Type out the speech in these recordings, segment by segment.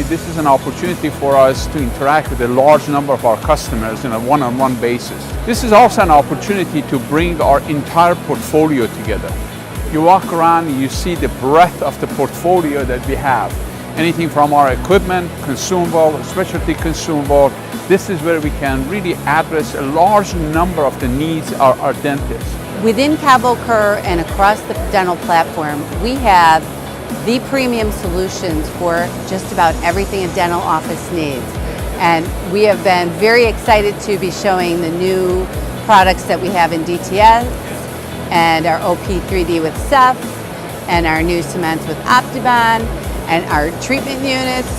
this is an opportunity for us to interact with a large number of our customers on a one-on-one basis. This is also an opportunity to bring our entire portfolio together. You walk around and you see the breadth of the portfolio that we have. Anything from our equipment, consumable, specialty consumable. This is where we can really address a large number of the needs of our dentists. Within Kavo, Kerr, and across the dental platform, we have the premium solutions for just about everything a dental office needs. And we have been very excited to be showing the new products that we have in DTS and our OP3D with Ceph and our new cements with Optibond and our treatment units.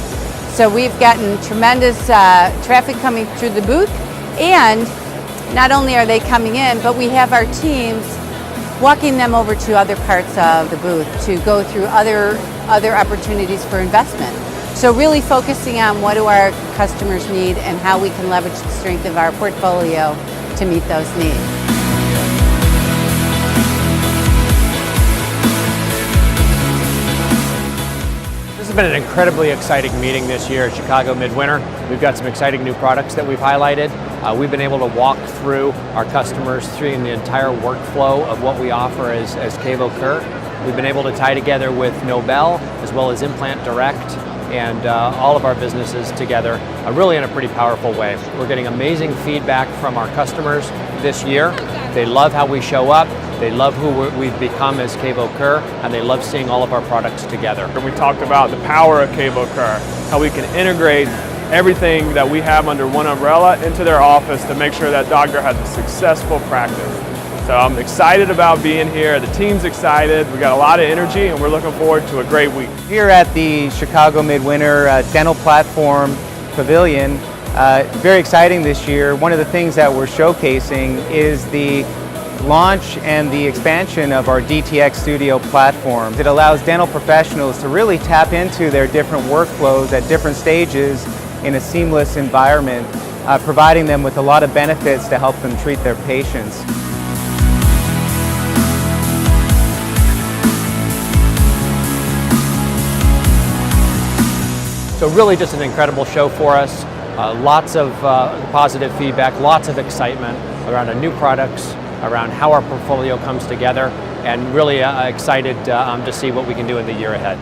So we've gotten tremendous traffic coming through the booth, and not only are they coming in, but we have our teams walking them over to other parts of the booth to go through other opportunities for investment. So really focusing on what do our customers need and how we can leverage the strength of our portfolio to meet those needs. This has been an incredibly exciting meeting this year at Chicago MidWinter. We've got some exciting new products that we've highlighted. We've been able to walk through our customers through the entire workflow of what we offer as Kavo Kerr. We've been able to tie together with Nobel as well as Implant Direct and all of our businesses together really in a pretty powerful way. We're getting amazing feedback from our customers this year. They love how we show up. They love who we've become as Kavo Kerr, and they love seeing all of our products together. We talked about the power of Kavo Kerr, how we can integrate everything that we have under one umbrella into their office to make sure that doctor has a successful practice. So I'm excited about being here. The team's excited. We got a lot of energy, and we're looking forward to a great week. Here at the Chicago MidWinter Dental Platform Pavilion, very exciting this year. One of the things that we're showcasing is the launch and the expansion of our DTX Studio platform. It allows dental professionals to really tap into their different workflows at different stages in a seamless environment, providing them with a lot of benefits to help them treat their patients. So really just an incredible show for us. Lots of positive feedback, lots of excitement around our new products, around how our portfolio comes together, and really excited to see what we can do in the year ahead.